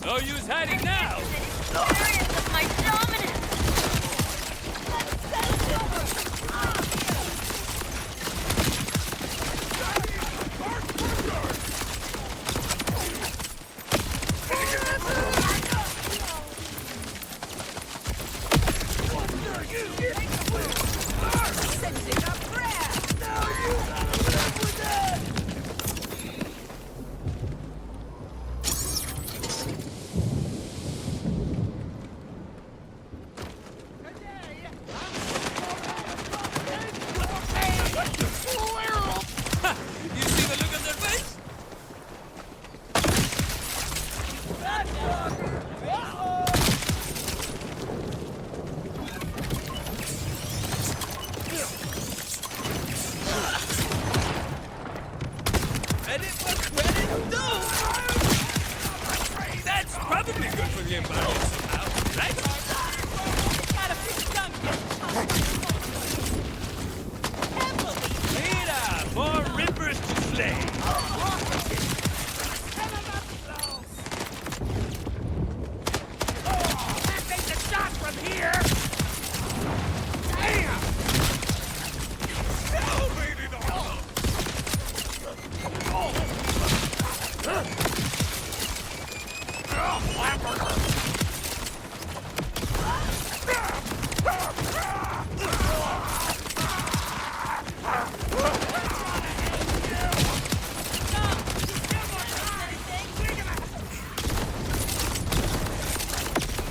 No use hiding now! Experience of my dominance! Let's settle over! Sending a prayer! Now you gotta live with that! You see the look on their face? Credit what credit due! That's probably good for the environment somehow, right? Gotta be done Mira, more rippers to slay! Can't take the shot from here! Damn!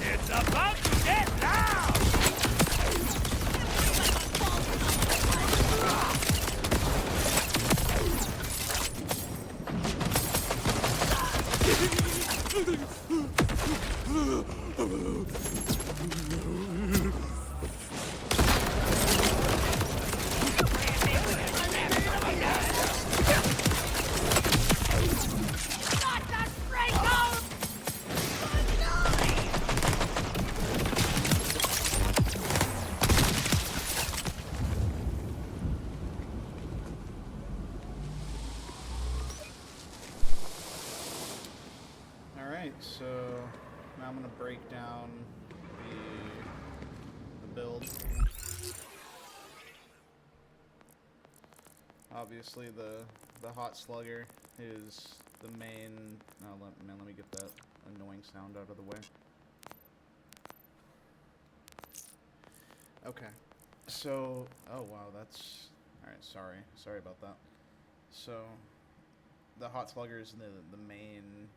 It's about to get loud! Not that Franco! Alright, so now I'm going to break down the build. Obviously the hot slugger is the main... Oh, let me get that annoying sound out of the way. Okay, so... Oh wow, that's... Alright, sorry about that. So, the hot slugger is the main...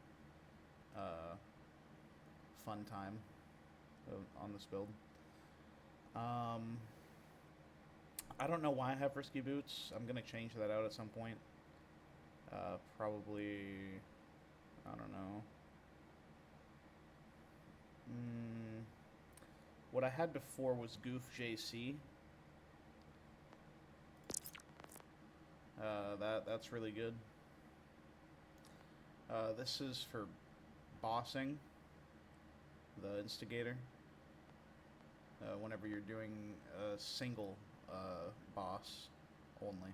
fun time on this build. I don't know why I have risky boots. I'm gonna change that out at some point. Probably, I don't know. What I had before was Goof JC. That's really good. This is for bossing, the instigator. Whenever you're doing a single boss only.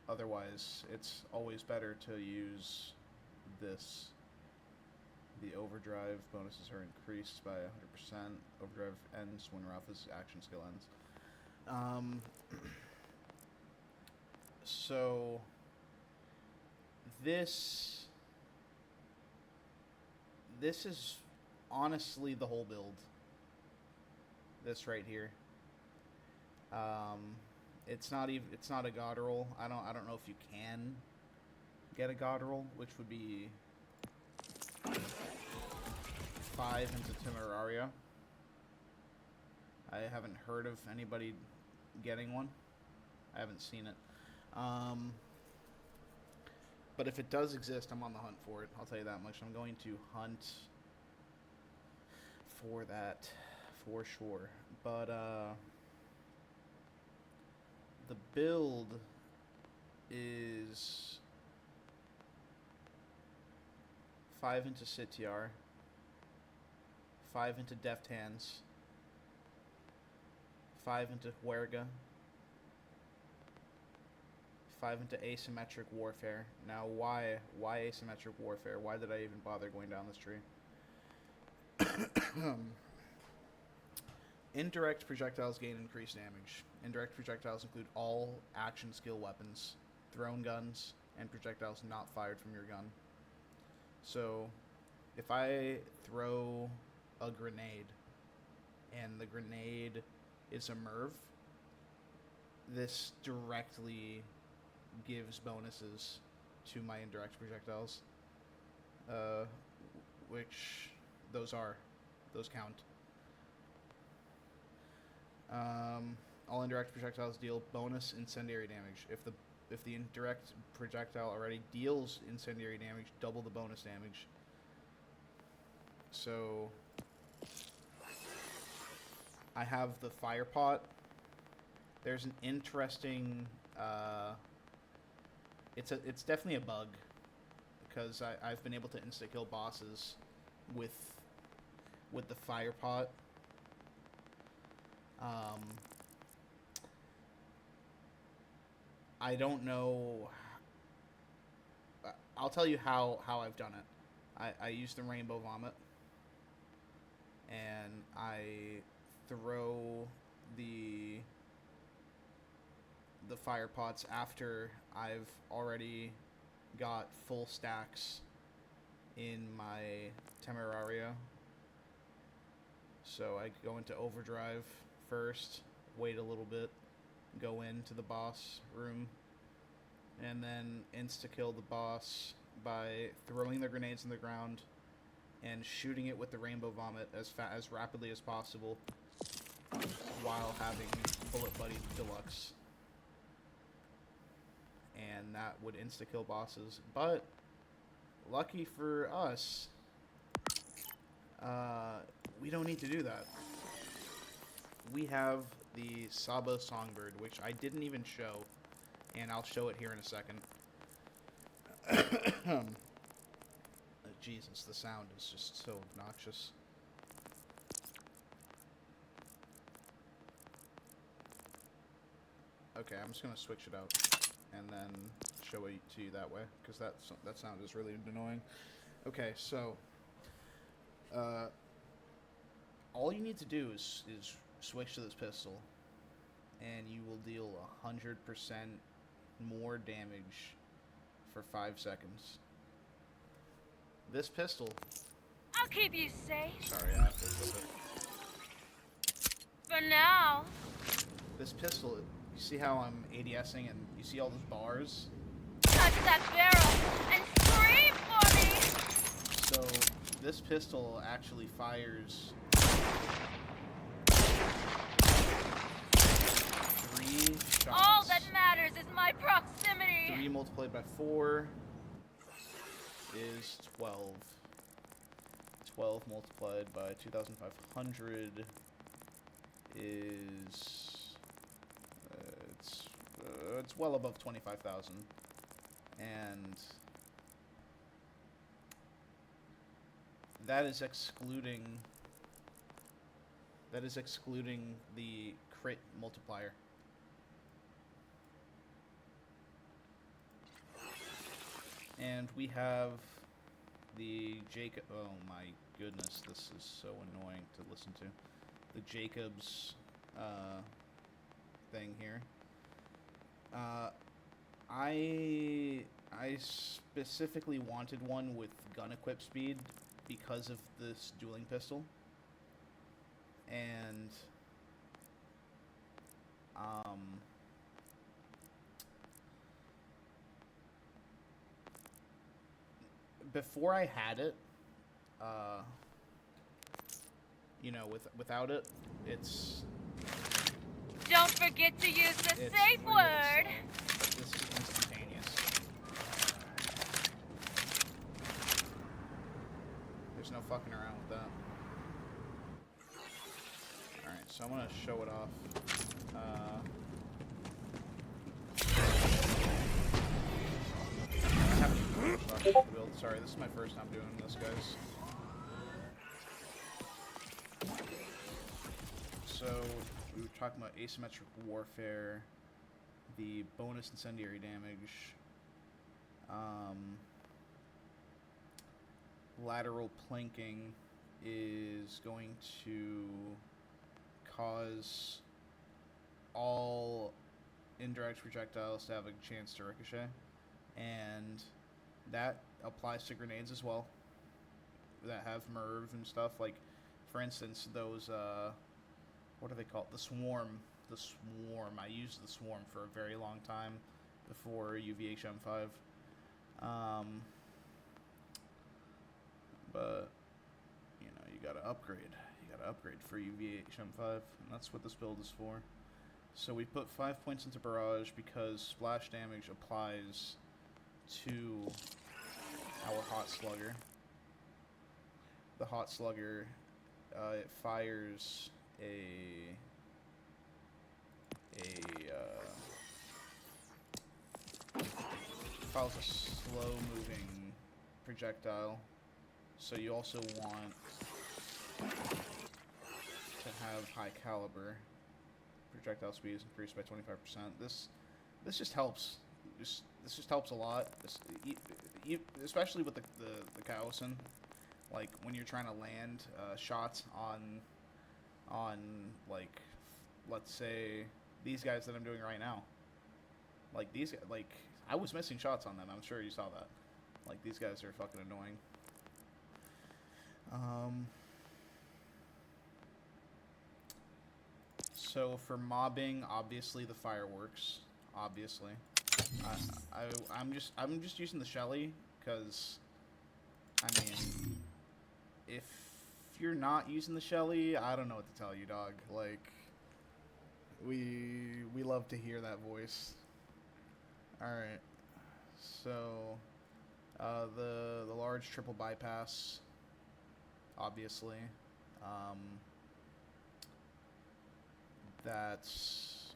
Otherwise, it's always better to use this. The overdrive bonuses are increased by 100%. Overdrive ends when Rafa's action skill ends. So this is honestly the whole build. This right here. It's not a god roll. I don't know if you can get a god roll, which would be 5 into Temeraria. I haven't heard of anybody getting one. I haven't seen it. But if it does exist, I'm on the hunt for it. I'll tell you that much. I'm going to hunt for that for sure. But the build is 5 into Sitiar, 5 into Deft Hands, 5 into Huerga, 5 into Asymmetric Warfare. Now, why asymmetric warfare? Why did I even bother going down this tree? Indirect projectiles gain increased damage. Indirect projectiles include all action skill weapons, thrown guns, and projectiles not fired from your gun. So, if I throw a grenade, and the grenade is a MIRV, this directly gives bonuses to my indirect projectiles. Which those count. All indirect projectiles deal bonus incendiary damage. If the indirect projectile already deals incendiary damage, double the bonus damage. So I have the fire pot. There's an interesting it's definitely a bug, because I've been able to insta kill bosses with the fire pot. I don't know. I'll tell you how I've done it. I use the rainbow vomit, and I throw the fire pots after I've already got full stacks in my Temeraria. So I go into overdrive first, wait a little bit, go into the boss room, and then insta-kill the boss by throwing the grenades in the ground and shooting it with the rainbow vomit as rapidly as possible while having Bullet Buddy Deluxe. And that would insta-kill bosses. But, lucky for us, we don't need to do that. We have the Saba Songbird, which I didn't even show, and I'll show it here in a second. Jesus, the sound is just so obnoxious. Okay, I'm just gonna switch it out and then show it to you that way, because that sound is really annoying. Okay, so all you need to do is switch to this pistol, and you will deal 100% more damage for 5 seconds. This pistol... I'll keep you safe. Sorry, I have to flip it. For now. This pistol, you see how I'm ADSing and you see all those bars? Touch that barrel and scream for me! So, this pistol actually fires 3 shots. All that matters is my proximity. 3 multiplied by 4 is 12. 12 multiplied by 2,500 is... it's well above 25,000. And that is excluding the crit multiplier. And we have the Jacob... Oh my goodness, this is so annoying to listen to. The Jacobs thing here. I specifically wanted one with gun equip speed because of this dueling pistol. And before I had it, you know, without it, it's... Don't forget to use the it's safe really word. slow, but this is instantaneous. There's no fucking around with that. Alright, so I'm gonna show it off. Sorry, this is my first time doing this, guys. So, we were talking about asymmetric warfare, the bonus incendiary damage, lateral plinking, is going to cause all indirect projectiles to have a chance to ricochet, and that applies to grenades as well that have MERV and stuff. Like, for instance, those what are they called? The swarm. I used the swarm for a very long time before UVHM5. But you know, you gotta upgrade. You gotta upgrade for UVHM5, and that's what this build is for. So we put 5 points into barrage because splash damage applies to our hot slugger. The hot slugger, it fires files a slow-moving projectile. So you also want to have high caliber. Projectile speed is increased by 25%. This just helps. This just helps a lot. Especially with the Cowboy. Like when you're trying to land shots on like, let's say these guys that I'm doing right now. Like I was missing shots on them. I'm sure you saw that. Like, these guys are fucking annoying. So for mobbing, obviously the fireworks. Obviously, I'm just using the Shelly because, I mean, if you're not using the Shelly, I don't know what to tell you, dog. Like, we love to hear that voice. All right, so the large triple bypass, obviously. That's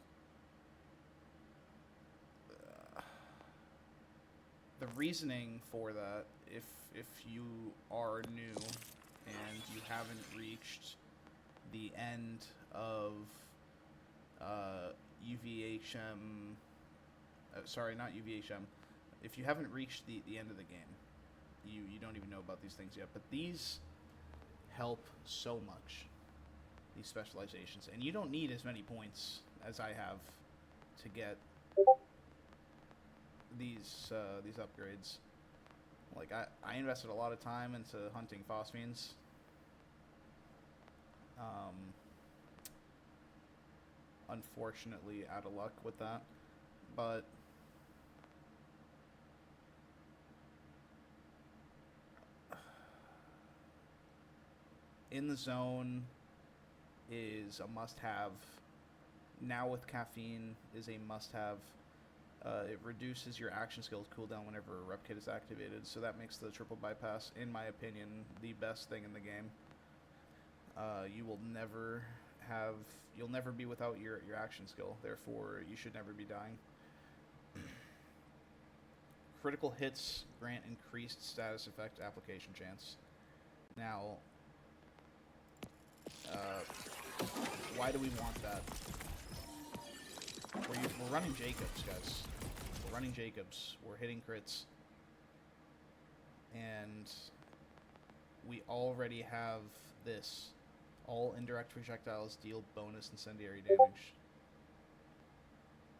the reasoning for that. If you are new and you haven't reached the end of UVHM, sorry, not UVHM. If you haven't reached the end of the game, you don't even know about these things yet. But these help so much. These specializations, and you don't need as many points as I have to get these upgrades. Like, I invested a lot of time into hunting phosphines. Unfortunately, out of luck with that, but in the zone is a must-have. Now with caffeine is a must-have. It reduces your action skills cooldown whenever a rep kit is activated, so that makes the triple bypass, in my opinion, the best thing in the game. You'll never be without your action skill, therefore you should never be dying. Critical hits grant increased status effect application chance. Now, why do we want that? We're running Jacobs, guys. We're running Jacobs. We're hitting crits. And we already have this. All indirect projectiles deal bonus incendiary damage.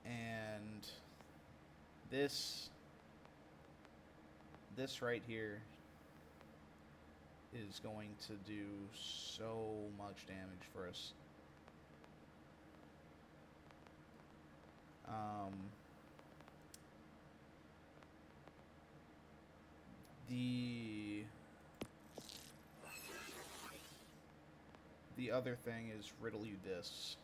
And this right here is going to do so much damage for us. The other thing is Riddle You This.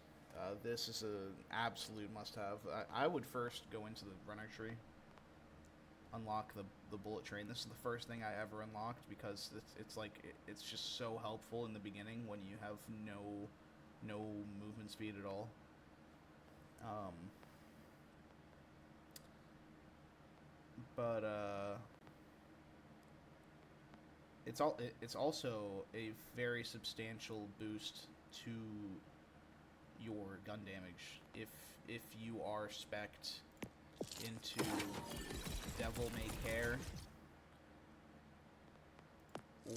This is an absolute must-have. I would first go into the runner tree, unlock the bullet train. This is the first thing I ever unlocked because it's just so helpful in the beginning when you have no movement speed at all. But it's also a very substantial boost to your gun damage if you are spec'd into Devil May Care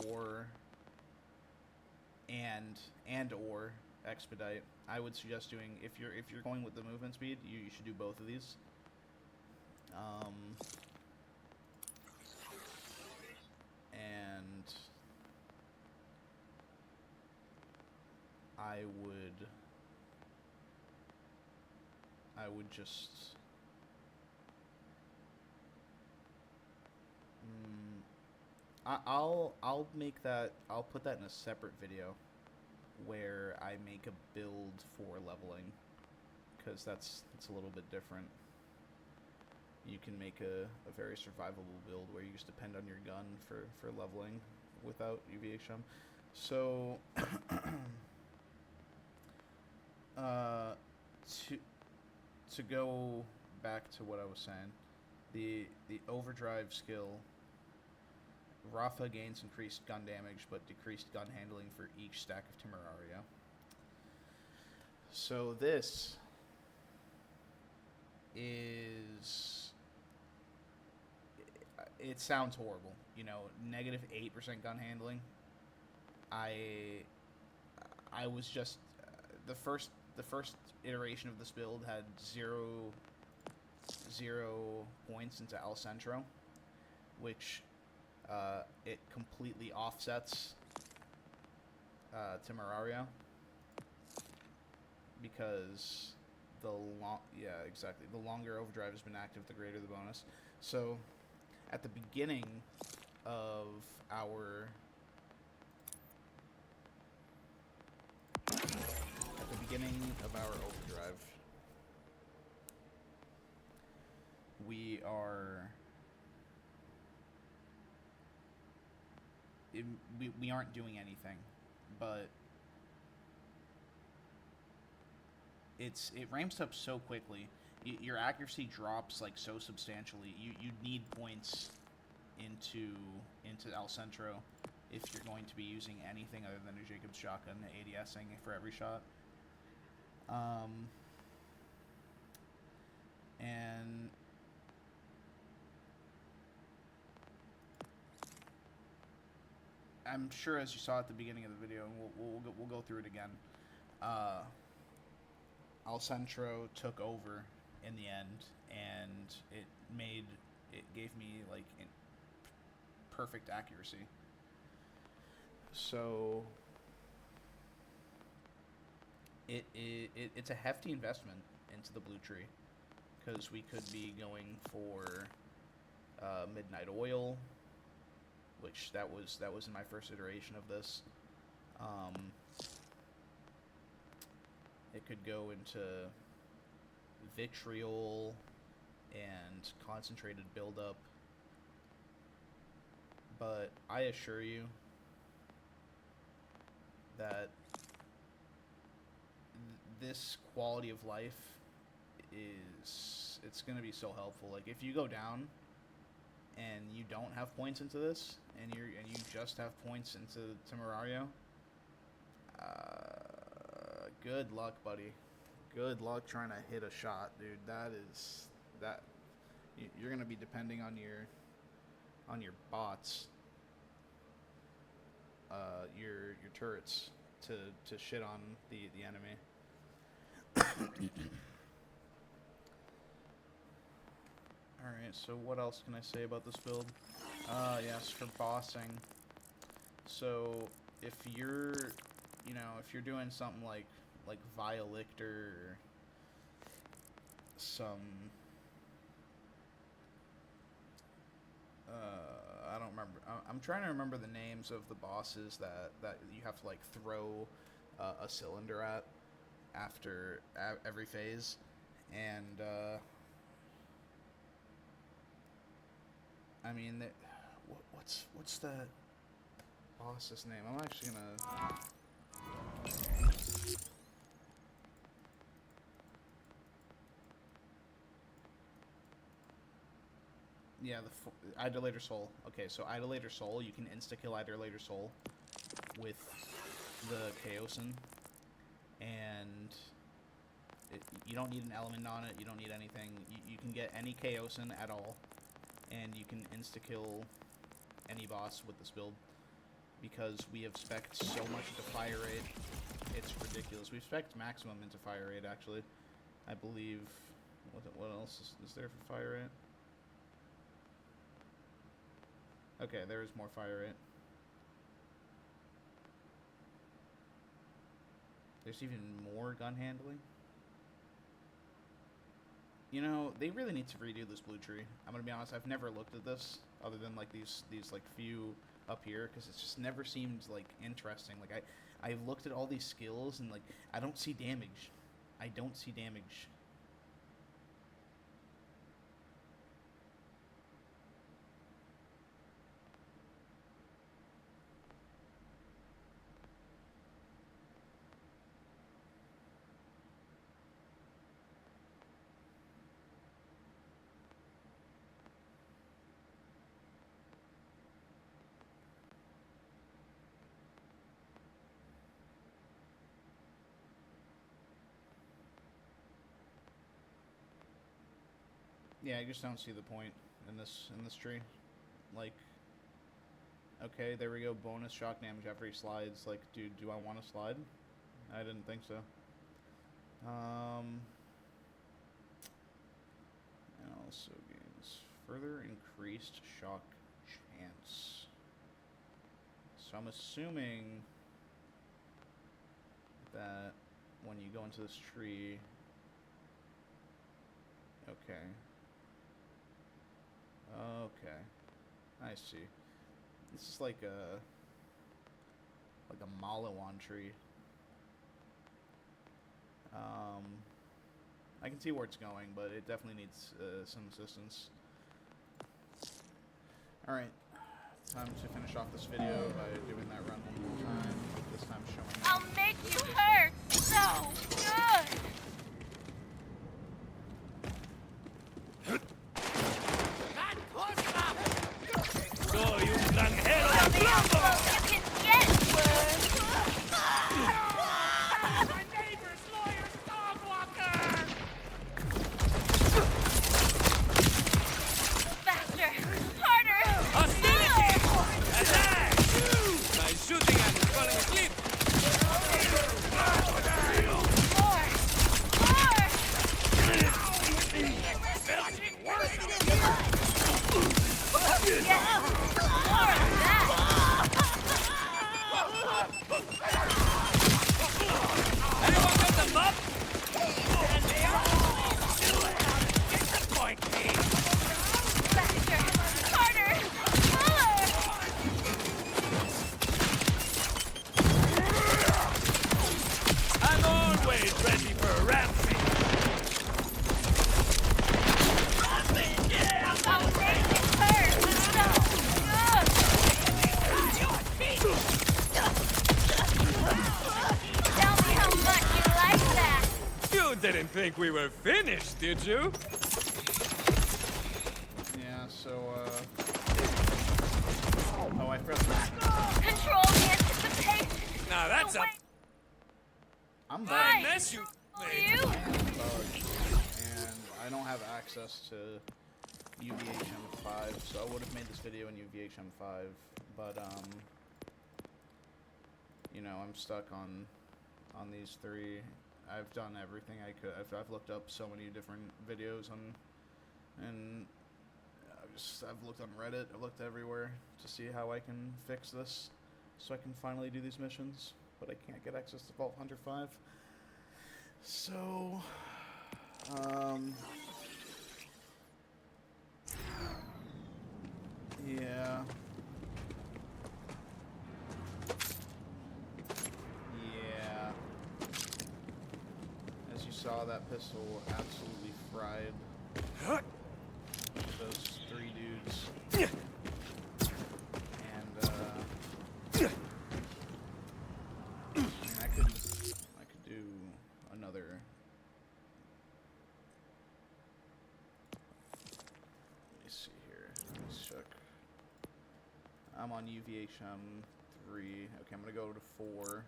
or and or expedite. I would suggest doing, if you're going with the movement speed, you should do both of these. And I would just I'll make that, I'll put that in a separate video where I make a build for leveling, because that's a little bit different. You can make a very survivable build where you just depend on your gun for leveling without UVHM. So to go back to what I was saying, the overdrive skill, Rafa gains increased gun damage but decreased gun handling for each stack of Temeraria. So this is, it sounds horrible, you know, negative 8% gun handling. I was just the first iteration of this build had zero points into El Centro, which it completely offsets Temeraria, because the longer overdrive has been active, the greater the bonus. So at the beginning of our overdrive, we aren't doing anything, but it ramps up so quickly. Your accuracy drops like so substantially. You need points into El Centro if you're going to be using anything other than a Jacob's shotgun ADSing for every shot. And I'm sure, as you saw at the beginning of the video, and we'll go through it again, El Centro took over in the end, and it gave me like perfect accuracy. So it's a hefty investment into the blue tree, because we could be going for Midnight Oil, which that was in my first iteration of this. It could go into Vitriol and concentrated buildup, but I assure you that this quality of life it's going to be so helpful. Like, if you go down and you don't have points into this, and you just have points into Temerario, good luck, buddy. Good luck trying to hit a shot, dude. You're going to be depending on your bots, your turrets to shit on the enemy. Alright, so what else can I say about this build? Yes, for bossing. So if you're doing something like Vialictor, or some I don't remember. I'm trying to remember the names of the bosses that you have to like throw a cylinder at after every phase, and I mean, what's that boss's name? I'm actually gonna. Yeah, the Idolator Soul. Okay, so Idolator Soul, you can insta-kill Idolator Soul with the Chaosin, and you don't need an element on it, you don't need anything. You can get any Chaosin at all, and you can insta-kill any boss with this build, because we have spec'd so much into fire rate. It's ridiculous. We've spec'd maximum into fire rate, actually. I believe... What else is there for fire rate? Okay, there is more fire rate. There's even more gun handling. You know, they really need to redo this blue tree. I'm gonna be honest, I've never looked at this other than like these like few up here, because it's just never seemed like interesting. Like I've looked at all these skills and like I don't see damage. I don't see damage. Yeah, I just don't see the point in this tree. Like, okay, there we go. Bonus shock damage after he slides. Like, dude, do I want to slide? I didn't think so. And also gains further increased shock chance. So I'm assuming that when you go into this tree, okay. Okay, I see. This is like a Malawan tree. I can see where it's going, but it definitely needs some assistance. All right, time to finish off this video by doing that run one more time. This time showing. I'll make you hurt so good. Soy un granjero Tell de me how plomo! close you can get. My neighbor's lawyer's dog walker! Faster, harder, Hostility! slower. Attack! My shooting hand is falling asleep! Anyone got the mop? And they are disappoint me! Faster, harder, slower. I'm always ready for a rampage! I'll make you hurt so good. Tell me how much you like that. You didn't think we were finished, did you? Yeah. So oh, I forgot. Control the anticipation. Now that's a I'm Right. bugged. mess, you made. You. And I don't have access to UVHM5, so I would have made this video in UVHM5, but you know, I'm stuck on these three. I've done everything I could. I've looked up so many different videos and I've looked on Reddit. I've looked everywhere to see how I can fix this, so I can finally do these missions. But I can't get access to Vault Hunter 5. So, yeah. Yeah. As you saw, that pistol absolutely fried those three dudes. And, I mean, I could do another. Let me see here. Let's check. I'm on UVHM 3. Okay, I'm gonna go to 4.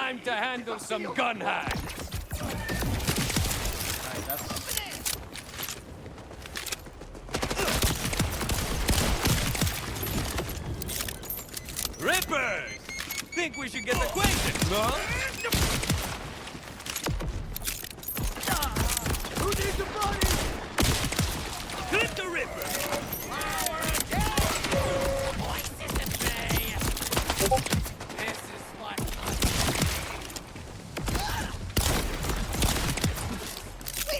Time to handle some gun hands. Alright, that's... Rippers! Think we should get acquainted, huh? Who needs a body? Clip the Ripper! Voices at me! This is what...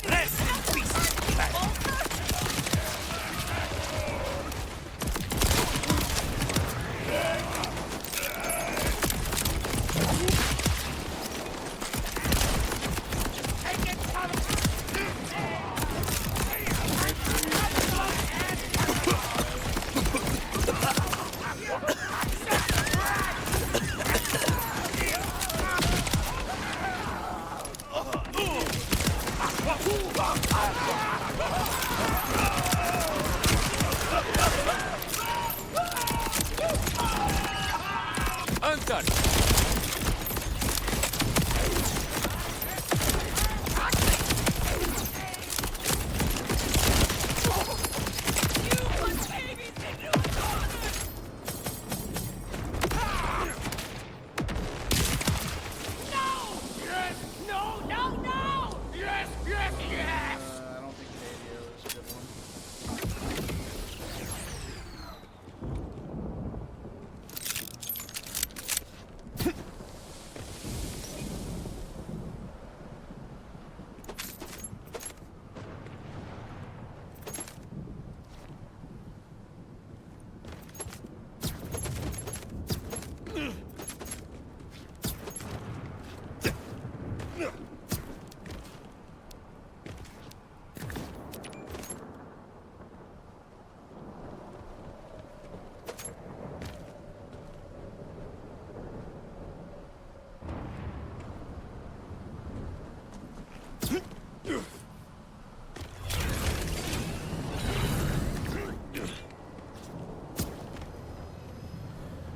Rest in peace, Untouched. I don't think Dadio is a good one.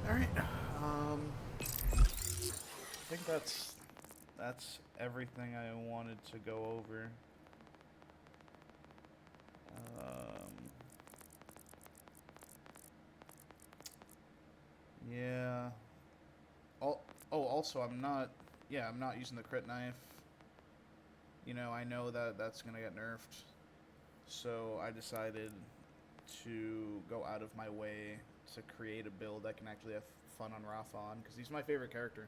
Alright, I think that's everything I wanted to go over. Yeah. Also, I'm not using the crit knife. You know, I know that that's gonna get nerfed. So I decided to go out of my way to create a build that can actually have fun on Rafa on, because he's my favorite character.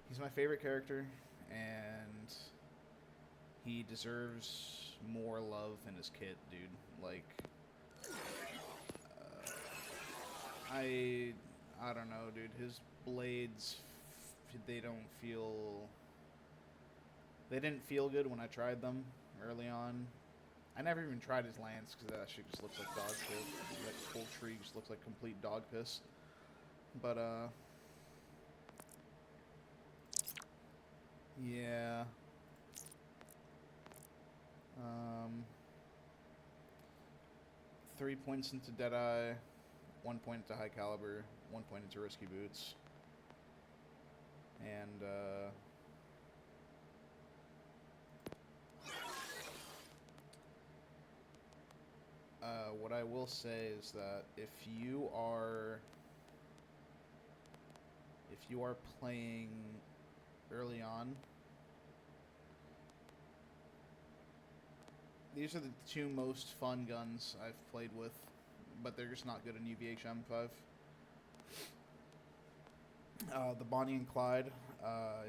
He's my favorite character, and he deserves more love in his kit, dude. Like, I don't know, dude. His blades, they didn't feel good when I tried them early on. I never even tried his lance because that shit just looks like dog shit. That whole tree just looks like complete dog piss. But, yeah. 3 points into Deadeye, 1 point into High Caliber, 1 point into Risky Boots. And, what I will say is that if you are playing early on, these are the two most fun guns I've played with, but they're just not good in UVH-M5. The Bonnie and Clyde, well,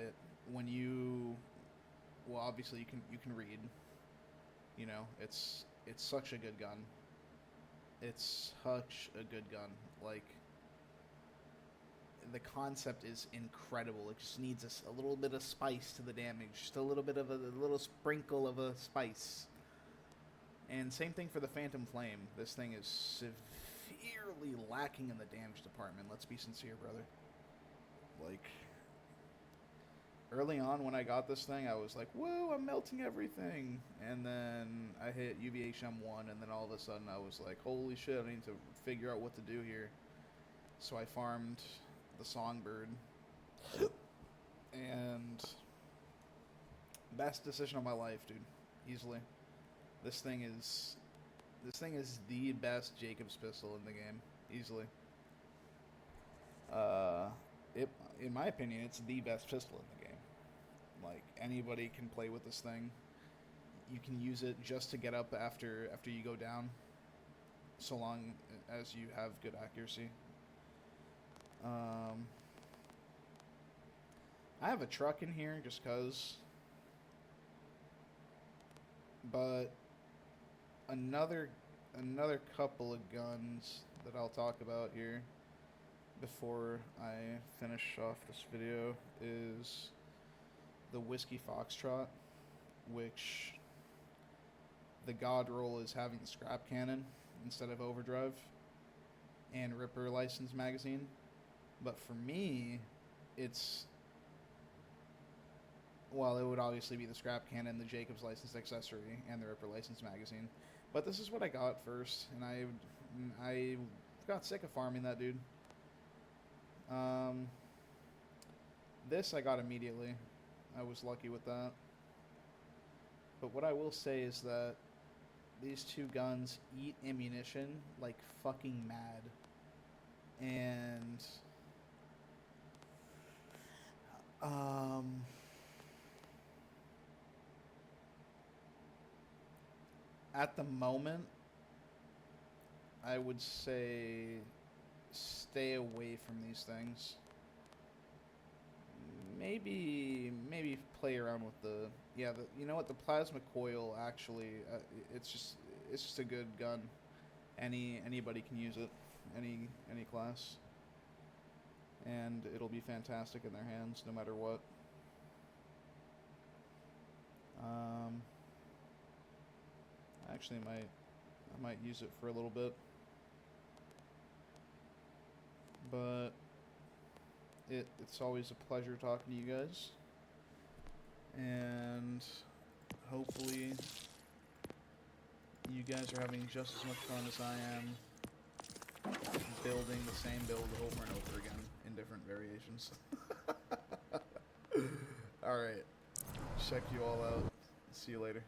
obviously you can read. You know, it's such a good gun. It's such a good gun. Like, the concept is incredible. It just needs a little bit of spice to the damage. Just a little bit of a little sprinkle of a spice. And same thing for the Phantom Flame. This thing is severely lacking in the damage department. Let's be sincere, brother. Like, early on when I got this thing, I was like, whoa, I'm melting everything. And then I hit UVH-M1, and then all of a sudden I was like, holy shit, I need to figure out what to do here. So I farmed the Songbird. And best decision of my life, dude. Easily. This thing is the best Jacobs pistol in the game. Easily. In my opinion, it's the best pistol in the game. Like, anybody can play with this thing. You can use it just to get up after you go down, so long as you have good accuracy. I have a truck in here just cause, but another couple of guns that I'll talk about here before I finish off this video is the Whiskey Foxtrot, which the god roll is having the scrap cannon instead of overdrive and Ripper license magazine. But for me, it's, well, it would obviously be the scrap cannon, the Jacobs licensed accessory, and the Ripper license magazine. But this is what I got first, and I got sick of farming that, dude. This I got immediately. I was lucky with that. But what I will say is that these two guns eat ammunition like fucking mad. And at the moment, I would say stay away from these things. Maybe play around with the you know what, the plasma coil actually it's just a good gun. Anybody can use it, any class, and it'll be fantastic in their hands no matter what. Actually, I might use it for a little bit, but it's always a pleasure talking to you guys, and hopefully you guys are having just as much fun as I am building the same build over and over again in different variations. Alright, check you all out. See you later.